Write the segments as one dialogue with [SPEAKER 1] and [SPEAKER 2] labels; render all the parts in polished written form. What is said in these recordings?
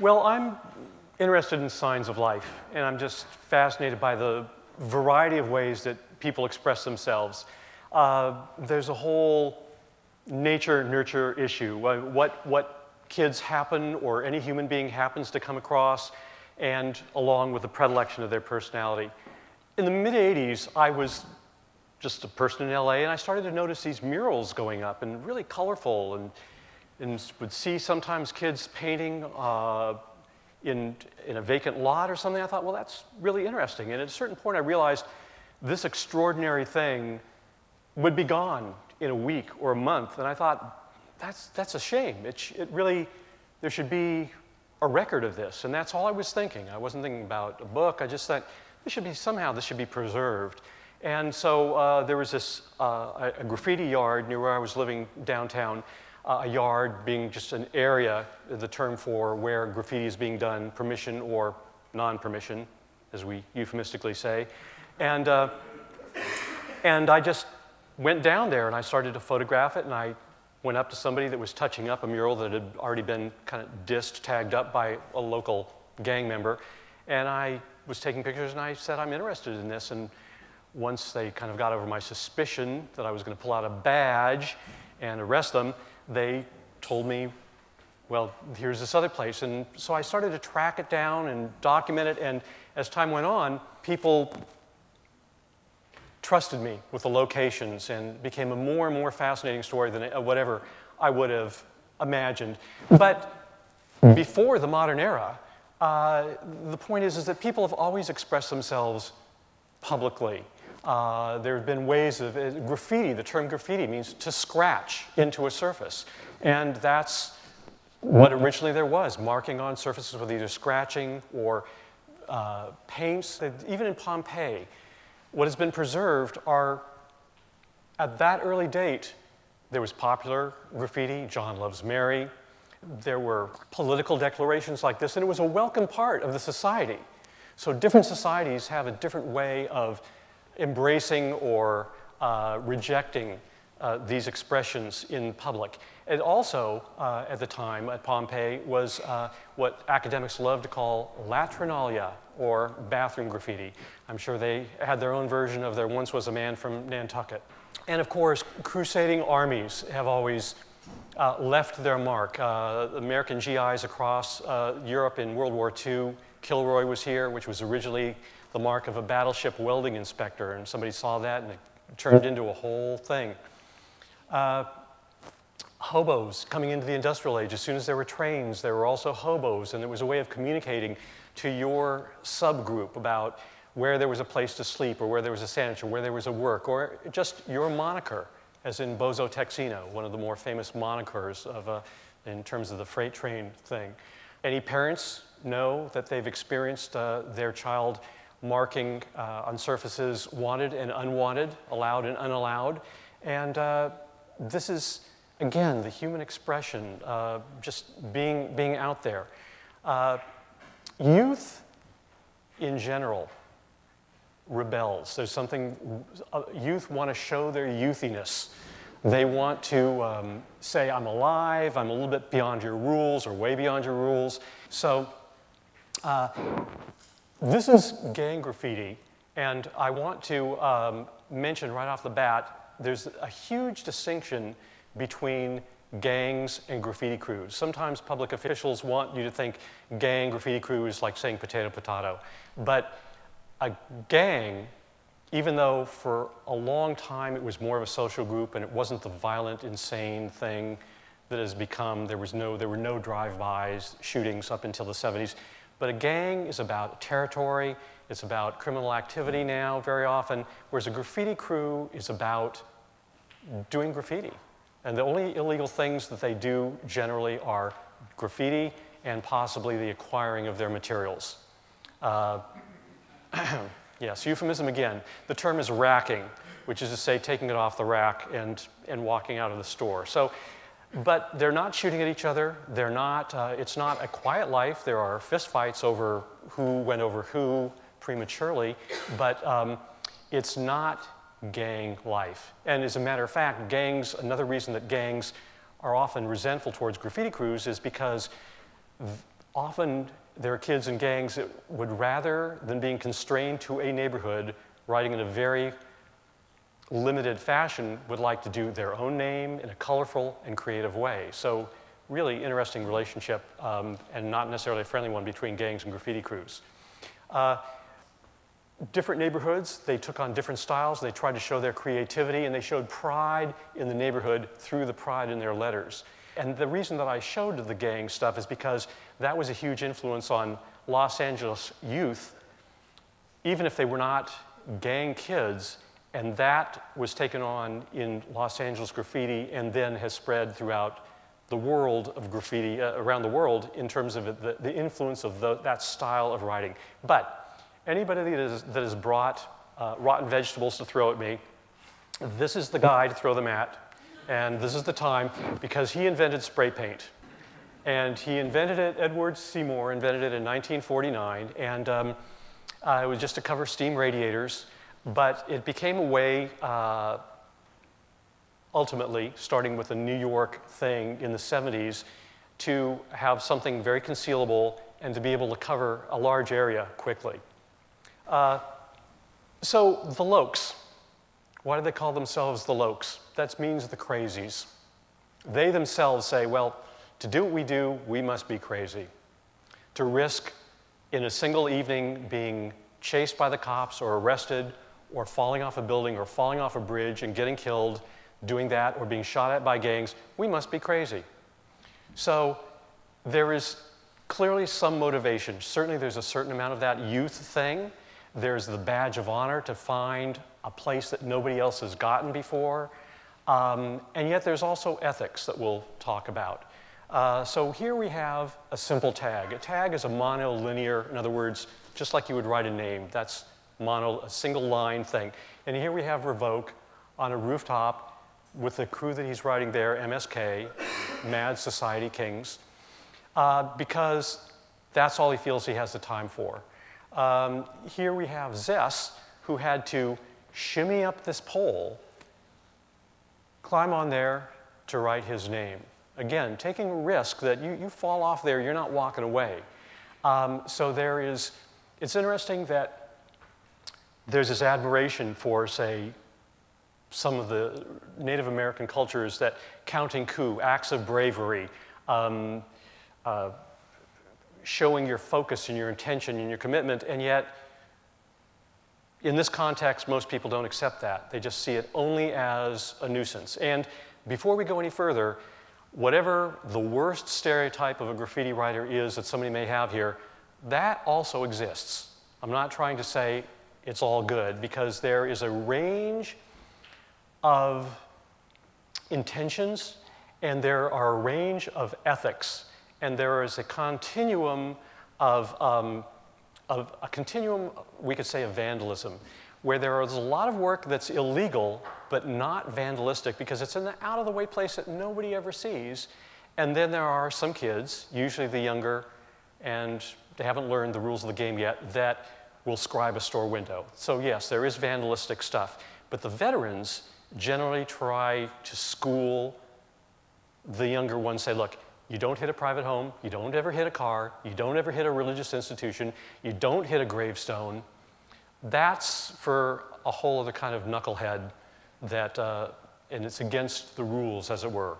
[SPEAKER 1] Well, I'm interested in signs of life, and I'm just fascinated by the variety of ways that people express themselves. There's a whole nature-nurture issue. What kids happen, or any human being happens to come across, and along with the predilection of their personality. In the mid-'80s, I was just a person in LA, and I started to notice these murals going up, and really colorful, and would see sometimes kids painting in a vacant lot or something. I thought, well, that's really interesting. And at a certain point, I realized this extraordinary thing would be gone in a week or a month. And I thought, that's a shame. It really, there should be a record of this. And that's all I was thinking. I wasn't thinking about a book. I just thought, somehow this should be preserved. And so there was this, a graffiti yard near where I was living downtown. A yard being just an area, the term for where graffiti is being done, permission or non-permission, as we euphemistically say. And I just went down there and I started to photograph it, and I went up to somebody that was touching up a mural that had already been kind of dissed, tagged up by a local gang member. And I was taking pictures, and I said, I'm interested in this. And once they kind of got over my suspicion that I was going to pull out a badge and arrest them, they told me, well, here's this other place. And so I started to track it down and document it. And as time went on, people trusted me with the locations, and became a more and more fascinating story than whatever I would have imagined. But before the modern era, the point is that people have always expressed themselves publicly. There have been ways of graffiti. The term graffiti means to scratch into a surface. And that's what originally there was, marking on surfaces with either scratching or paints. Even in Pompeii, what has been preserved are, at that early date, there was popular graffiti, John Loves Mary. There were political declarations like this, and it was a welcome part of the society. So different societies have a different way of embracing or rejecting these expressions in public. And also, at the time at Pompeii, was what academics love to call latrinalia, or bathroom graffiti. I'm sure they had their own version of There Once Was a Man from Nantucket. And of course, crusading armies have always left their mark. American GIs across Europe in World War II, Kilroy was here, which was originally the mark of a battleship welding inspector, and somebody saw that and it turned into a whole thing. Hobos coming into the industrial age. As soon as there were trains, there were also hobos, and it was a way of communicating to your subgroup about where there was a place to sleep, or where there was a sandwich, or where there was a work, or just your moniker, as in Bozo Texino, one of the more famous monikers of in terms of the freight train thing. Any parents know that they've experienced their child marking on surfaces wanted and unwanted, allowed and unallowed. And this is, again, the human expression, just being out there. Youth, in general, rebels. There's something, youth want to show their youthiness. They want to say, I'm alive, I'm a little bit beyond your rules, or way beyond your rules. So this is gang graffiti, and I want to mention right off the bat, there's a huge distinction between gangs and graffiti crews. Sometimes public officials want you to think gang, graffiti crew is like saying potato, potato. But a gang, even though for a long time it was more of a social group and it wasn't the violent, insane thing that has become, there were no drive-bys, shootings up until the 70s. But a gang is about territory, it's about criminal activity now very often, whereas a graffiti crew is about doing graffiti. And the only illegal things that they do generally are graffiti and possibly the acquiring of their materials. Yes, euphemism again. The term is racking, which is to say taking it off the rack and walking out of the store. So, but they're not shooting at each other. They're not, it's not a quiet life. There are fistfights over who went over who prematurely, but it's not gang life. And as a matter of fact, gangs, another reason that gangs are often resentful towards graffiti crews is because often there are kids in gangs that would, rather than being constrained to a neighborhood, writing in a very limited fashion, would like to do their own name in a colorful and creative way. So really interesting relationship, and not necessarily a friendly one, between gangs and graffiti crews. Different neighborhoods, they took on different styles. They tried to show their creativity, and they showed pride in the neighborhood through the pride in their letters. And the reason that I showed the gang stuff is because that was a huge influence on Los Angeles youth, even if they were not gang kids, and that was taken on in Los Angeles graffiti and then has spread throughout the world of graffiti, around the world, in terms of the influence of that style of writing. But anybody that has brought rotten vegetables to throw at me, this is the guy to throw them at, and this is the time, because he invented spray paint. And he invented it, Edward Seymour invented it in 1949, and it was just to cover steam radiators, but it became a way, ultimately, starting with a New York thing in the 70s, to have something very concealable and to be able to cover a large area quickly. So the Lokes, why do they call themselves the Lokes? That means the crazies. They themselves say, well, to do what we do, we must be crazy. To risk in a single evening being chased by the cops or arrested or falling off a building or falling off a bridge and getting killed, doing that, or being shot at by gangs, we must be crazy. So there is clearly some motivation. Certainly there's a certain amount of that youth thing. There's the badge of honor to find a place that nobody else has gotten before. And yet there's also ethics that we'll talk about. So here we have a simple tag. A tag is a monolinear, in other words, just like you would write a name. That's a single line thing. And here we have Revoke on a rooftop with the crew that he's writing there, MSK, Mad Society Kings, because that's all he feels he has the time for. Here we have Zess, who had to shimmy up this pole, climb on there to write his name. Again, taking a risk that you fall off there, you're not walking away. So it's interesting that there's this admiration for, say, some of the Native American cultures, that counting coup, acts of bravery, showing your focus and your intention and your commitment, and yet in this context, most people don't accept that. They just see it only as a nuisance. And before we go any further, whatever the worst stereotype of a graffiti writer is that somebody may have here, that also exists. I'm not trying to say it's all good, because there is a range of intentions, and there are a range of ethics, and there is a continuum we could say, of vandalism, where there is a lot of work that's illegal but not vandalistic because it's in the out-of-the-way place that nobody ever sees. And then there are some kids, usually the younger, and they haven't learned the rules of the game yet, that will scribe a store window. So yes, there is vandalistic stuff, but the veterans generally try to school the younger ones, say, look, you don't hit a private home, you don't ever hit a car, you don't ever hit a religious institution, you don't hit a gravestone. That's for a whole other kind of knucklehead that, and it's against the rules, as it were.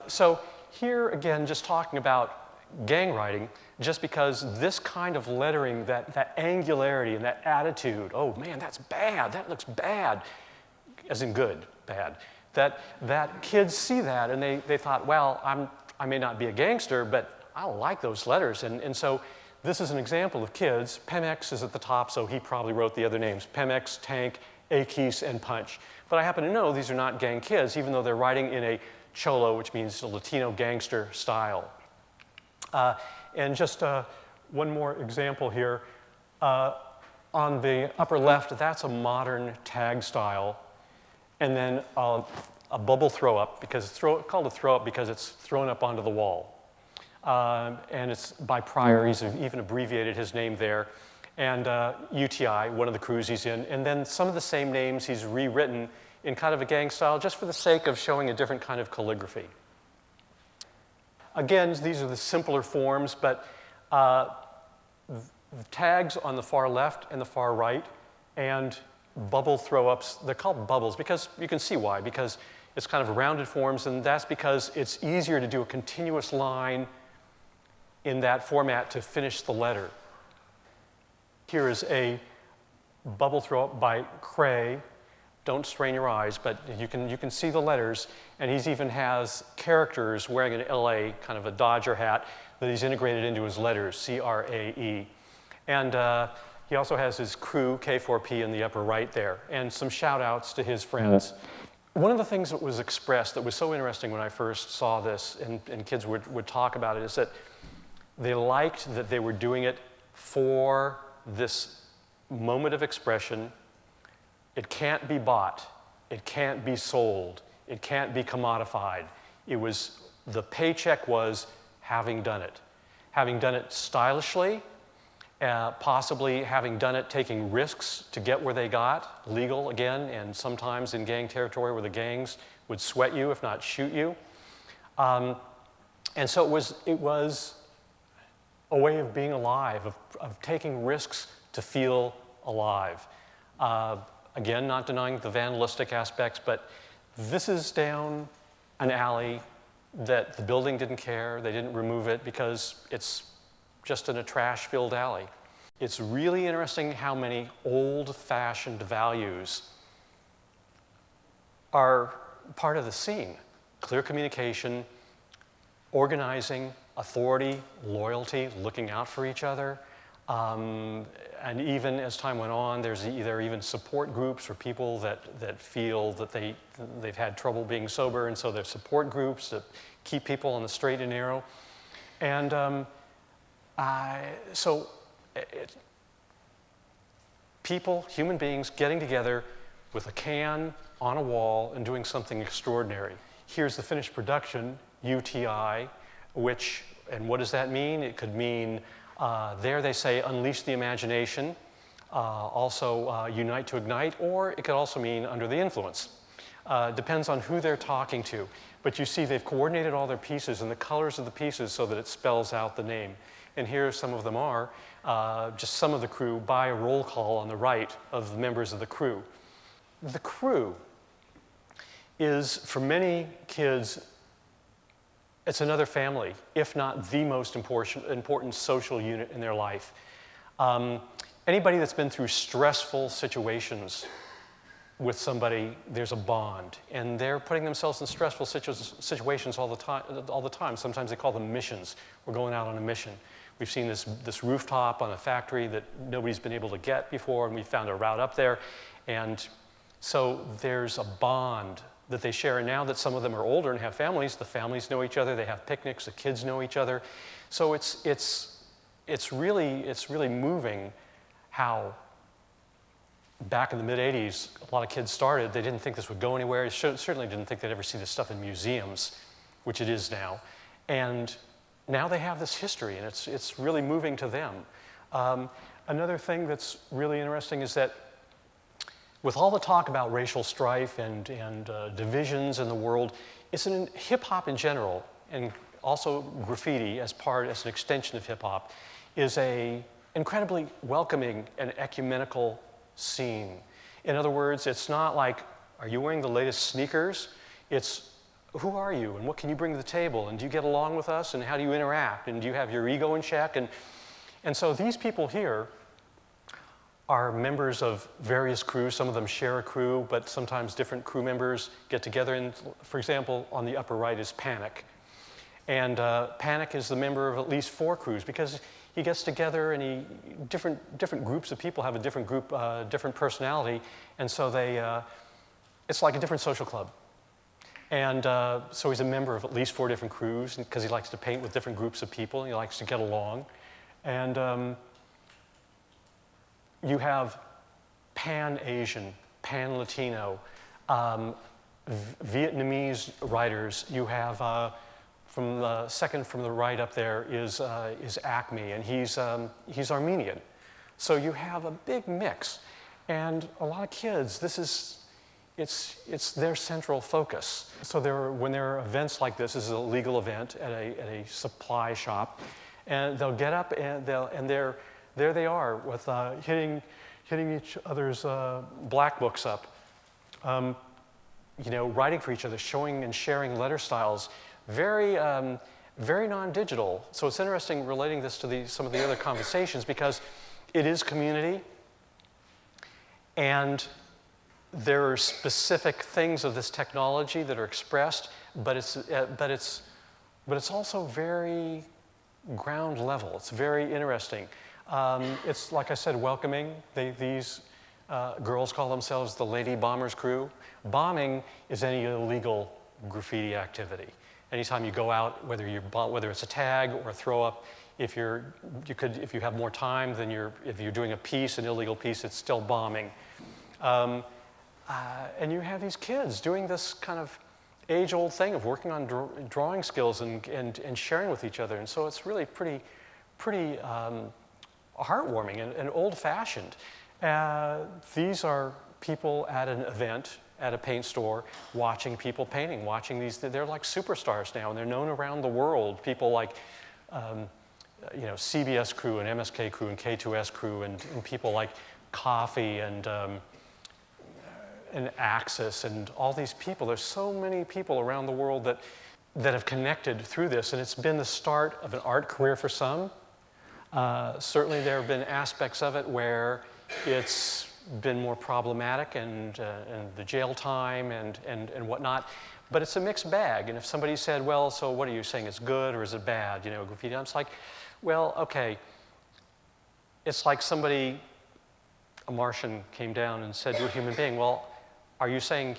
[SPEAKER 1] So here, again, just talking about gang writing, just because this kind of lettering, that angularity and that attitude, oh man, that's bad, that looks bad, as in good, bad, that kids see that and they thought, well, I may not be a gangster, but I like those letters. And so this is an example of kids. Pemex is at the top, so he probably wrote the other names. Pemex, Tank, Akis, and Punch. But I happen to know these are not gang kids, even though they're writing in a Cholo, which means a Latino gangster style. And just one more example here. On the upper left, that's a modern tag style. And then a bubble throw up, because it's called a throw up because it's thrown up onto the wall. And it's by Pryor. He's even abbreviated his name there. And UTI, one of the crews he's in. And then some of the same names he's rewritten in kind of a gang style, just for the sake of showing a different kind of calligraphy. Again, these are the simpler forms, but the tags on the far left and the far right, and bubble throw-ups, they're called bubbles because you can see why, because it's kind of rounded forms, and that's because it's easier to do a continuous line in that format to finish the letter. Here is a bubble throw-up by Cred. Don't strain your eyes, but you can see the letters, and he even has characters wearing an L.A., kind of a Dodger hat, that he's integrated into his letters, C-R-A-E. And he also has his crew, K4P, in the upper right there, and some shout-outs to his friends. One of the things that was expressed that was so interesting when I first saw this, and kids would talk about it, is that they liked that they were doing it for this moment of expression. It can't be bought. It can't be sold. It can't be commodified. It was, the paycheck was having done it. Having done it stylishly, possibly having done it taking risks to get where they got, legal again, and sometimes in gang territory where the gangs would sweat you, if not shoot you. And so it was a way of being alive, of taking risks to feel alive. Again, not denying the vandalistic aspects, but this is down an alley that the building didn't care. They didn't remove it because it's just in a trash-filled alley. It's really interesting how many old-fashioned values are part of the scene. Clear communication, organizing, authority, loyalty, looking out for each other. And even as time went on, there are even support groups for people that feel that they've had trouble being sober, and so there's support groups that keep people on the straight and narrow. And people, human beings, getting together with a can on a wall and doing something extraordinary. Here's the finished production, UTI, and what does that mean? It could mean, there they say, unleash the imagination, also unite to ignite, or it could also mean under the influence. Depends on who they're talking to. But you see they've coordinated all their pieces and the colors of the pieces so that it spells out the name. And here some of them are, just some of the crew by a roll call on the right of the members of the crew. The crew is, for many kids, it's another family, if not the most important social unit in their life. Anybody that's been through stressful situations with somebody, there's a bond. And they're putting themselves in stressful situations all the time. Sometimes they call them missions. We're going out on a mission. We've seen this rooftop on a factory that nobody's been able to get before, and we found a route up there. And so there's a bond that they share. And now that some of them are older and have families, the families know each other, they have picnics, the kids know each other. So it's really moving how back in the mid-'80s, a lot of kids started. They didn't think this would go anywhere. They certainly didn't think they'd ever see this stuff in museums, which it is now. And now they have this history, and it's really moving to them. Another thing that's really interesting is that with all the talk about racial strife and divisions in the world, it's in hip-hop in general, and also graffiti as an extension of hip-hop, is a incredibly welcoming and ecumenical scene. In other words, it's not like, are you wearing the latest sneakers? It's, who are you and what can you bring to the table? And do you get along with us? And how do you interact? And do you have your ego in check? And so these people here are members of various crews. Some of them share a crew, but sometimes different crew members get together. And for example, on the upper right is Panic. And Panic is the member of at least 4 crews because he gets together and different groups of people have a different group, different personality. And so it's like a different social club. And so he's a member of at least 4 different crews because he likes to paint with different groups of people and he likes to get along. And you have Pan-Asian, Pan-Latino, Vietnamese writers. You have, from the second from the right up there is Acme, and he's Armenian. So you have a big mix. And a lot of kids, this is, it's their central focus. So when there are events like this is a legal event at a supply shop, and they'll get up and there they are with hitting each other's black books up, writing for each other, showing and sharing letter styles, very non-digital. So it's interesting relating this to some of the other conversations because it is community, and there are specific things of this technology that are expressed, but it's also very ground level. It's very interesting. It's like I said, welcoming. These girls call themselves the Lady Bombers Crew. Bombing is any illegal graffiti activity. Anytime you go out, whether it's a tag or a throw up, if you have more time than if you're doing a piece, an illegal piece, it's still bombing. And you have these kids doing this kind of age-old thing of working on drawing skills and sharing with each other. And so it's really pretty heartwarming and old-fashioned. These are people at an event, at a paint store, watching people painting, watching these. They're like superstars now, and they're known around the world. People like CBS Crew and MSK Crew and K2S Crew and people like Coffee and Axis and all these people. There's so many people around the world that have connected through this, and it's been the start of an art career for some. Certainly there have been aspects of it where it's been more problematic and the jail time and whatnot, but it's a mixed bag. And if somebody said, well, so what are you saying, it's good or is it bad, graffiti? I'm like, well, okay. It's like a Martian came down and said to a human being, well, are you saying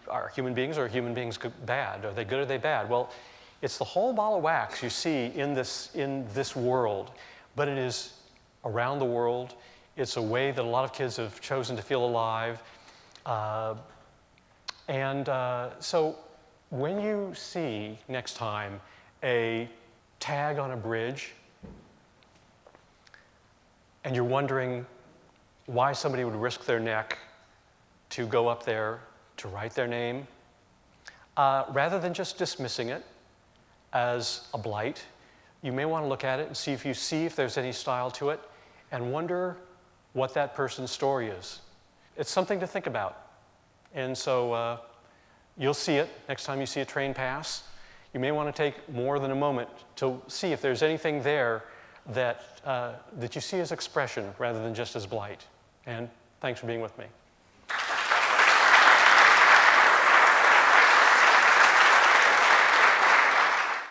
[SPEAKER 1] are human beings bad? Are they good or are they bad? Well, it's the whole ball of wax you see in this world, but it is around the world. It's a way that a lot of kids have chosen to feel alive. So when you see next time a tag on a bridge and you're wondering why somebody would risk their neck to go up there to write their name, rather than just dismissing it as a blight, you may want to look at it and see if there's any style to it and wonder what that person's story is. It's something to think about. And so you'll see it next time you see a train pass. You may want to take more than a moment to see if there's anything there that you see as expression rather than just as blight. And thanks for being with me.